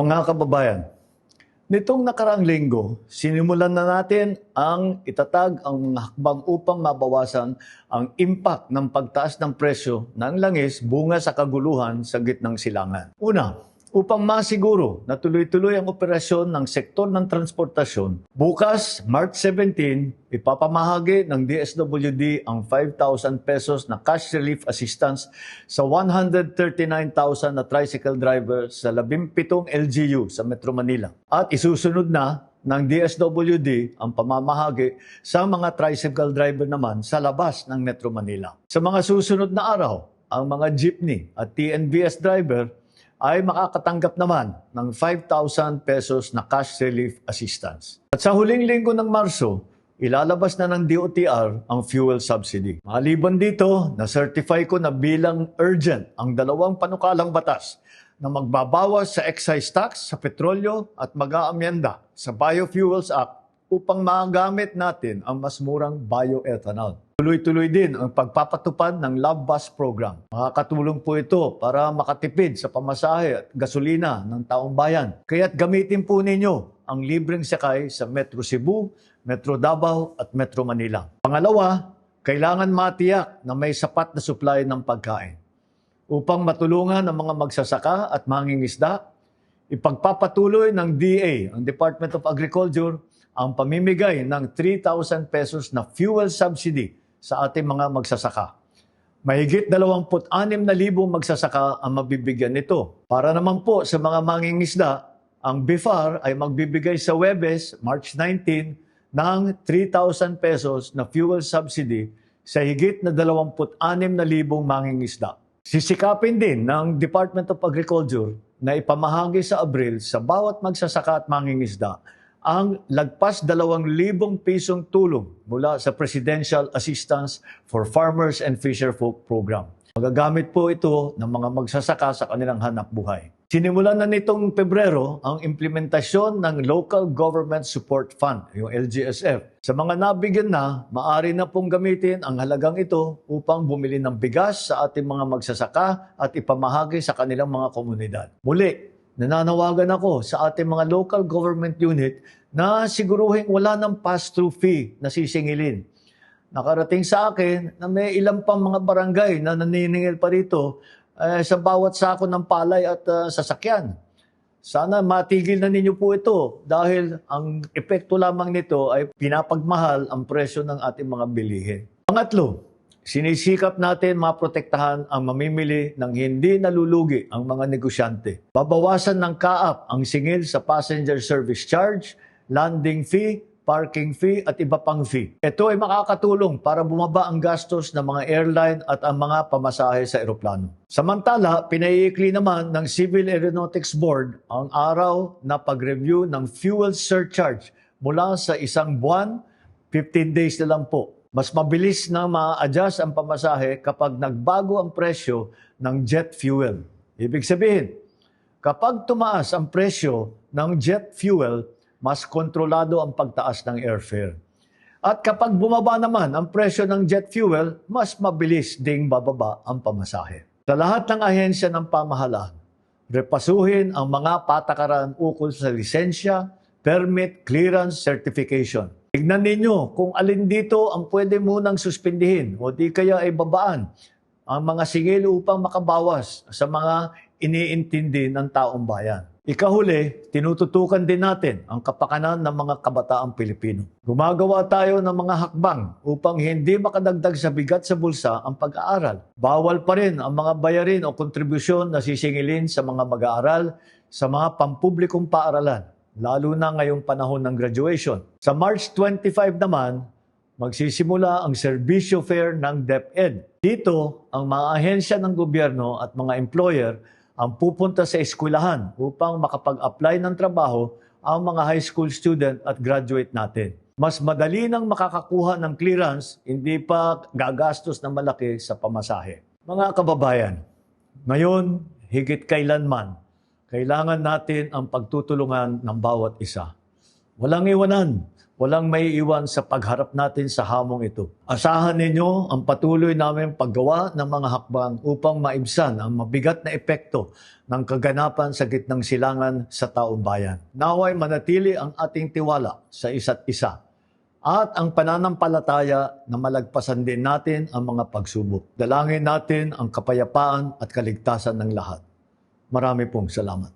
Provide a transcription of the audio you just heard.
Mga kababayan, nitong nakaraang linggo, sinimulan na natin ang itatag ang mga hakbang upang mabawasan ang impact ng pagtaas ng presyo ng langis bunga sa kaguluhan sa gitnang silangan. Una, upang masiguro na tuloy-tuloy ang operasyon ng sektor ng transportasyon, bukas, March 17, ipapamahagi ng DSWD ang 5,000 pesos na cash relief assistance sa 139,000 na tricycle drivers sa 17 LGU sa Metro Manila. At isusunod na ng DSWD ang pamamahagi sa mga tricycle driver naman sa labas ng Metro Manila. Sa mga susunod na araw, ang mga jeepney at TNVS driver ay makakatanggap naman ng 5,000 pesos na cash relief assistance. At sa huling linggo ng Marso, ilalabas na ng DOTR ang fuel subsidy. Maliban dito, na-certify ko na bilang urgent ang dalawang panukalang batas na magbabawas sa excise tax sa petrolyo at mag-aamyenda sa Biofuels Act upang magamit natin ang mas murang bioethanol. Tuloy-tuloy din ang pagpapatupad ng Love Bus Program. Makakatulong po ito para makatipid sa pamasahe at gasolina ng taong bayan. Kaya't gamitin po ninyo ang libreng sakay sa Metro Cebu, Metro Davao at Metro Manila. Pangalawa, kailangan matiyak na may sapat na supply ng pagkain. Upang matulungan ang mga magsasaka at mangingisda, ipagpapatuloy ng DA, ang Department of Agriculture, ang pamimigay ng 3,000 pesos na fuel subsidy sa ating mga magsasaka. Mahigit 26,000 magsasaka ang mabibigyan nito. Para naman po sa mga mangingisda, ang BIFAR ay magbibigay sa Huwebes, March 19, ng 3,000 pesos na fuel subsidy sa higit na 26,000 mangingisda. Sisikapin din ng Department of Agriculture na ipamahagi sa Abril sa bawat magsasaka at mangingisda ang lagpas 2,000 pisong tulong mula sa Presidential Assistance for Farmers and Fisherfolk Program. Magagamit po ito ng mga magsasaka sa kanilang hanapbuhay. Sinimulan na nitong Pebrero ang implementasyon ng Local Government Support Fund, yung LGSF. Sa mga nabigyan na, maaari na pong gamitin ang halagang ito upang bumili ng bigas sa ating mga magsasaka at ipamahagi sa kanilang mga komunidad. Muli, nananawagan ako sa ating mga local government unit na siguruhin wala ng pass-through fee na sisingilin. Nakarating sa akin na may ilang pang mga barangay na naniningil pa rito sa bawat sako ng palay at sasakyan. Sana matigil na ninyo po ito dahil ang epekto lamang nito ay pinapagmahal ang presyo ng ating mga bilihin. Pangatlo, sinisikap natin maprotektahan ang mamimili ng hindi nalulugi ang mga negosyante. Babawasan ng kaap ang singil sa passenger service charge, landing fee, parking fee at iba pang fee. Ito ay makakatulong para bumaba ang gastos ng mga airline at ang mga pamasahe sa eroplano. Samantala, pinaiikli naman ng Civil Aeronautics Board ang araw na pag-review ng fuel surcharge mula sa 1 buwan, 15 days na lang po. Mas mabilis na ma-adjust ang pamasahe kapag nagbago ang presyo ng jet fuel. Ibig sabihin, kapag tumaas ang presyo ng jet fuel, mas kontrolado ang pagtaas ng airfare. At kapag bumaba naman ang presyo ng jet fuel, mas mabilis ding bababa ang pamasahe. Sa lahat ng ahensya ng pamahalaan, repasuhin ang mga patakaran ukol sa lisensya, permit, clearance, certification. Tignan ninyo kung alin dito ang pwede munang suspindihin o di kaya ay babaan ang mga singil upang makabawas sa mga iniintindi ng taong bayan. Ikahuli, tinututukan din natin ang kapakanan ng mga kabataang Pilipino. Gumagawa tayo ng mga hakbang upang hindi makadagdag sa bigat sa bulsa ang pag-aaral. Bawal pa rin ang mga bayarin o kontribusyon na sisingilin sa mga mag-aaral sa mga pampublikong paaralan, lalo na ngayong panahon ng graduation. Sa March 25 naman, magsisimula ang serbisyo fair ng DepEd. Dito, ang mga ahensya ng gobyerno at mga employer ang pupunta sa eskwelahan upang makapag-apply ng trabaho ang mga high school student at graduate natin. Mas madali nang makakakuha ng clearance, hindi pa gagastos na malaki sa pamasahe. Mga kababayan, ngayon, higit kailanman, kailangan natin ang pagtutulungan ng bawat isa. Walang iwanan, walang maiiwan sa pagharap natin sa hamong ito. Asahan ninyo ang patuloy namin paggawa ng mga hakbang upang maibsan ang mabigat na epekto ng kaganapan sa gitnang silangan sa taong bayan. Naway manatili ang ating tiwala sa isa't isa at ang pananampalataya na malagpasan din natin ang mga pagsubok. Dalangin natin ang kapayapaan at kaligtasan ng lahat. Marami pong salamat.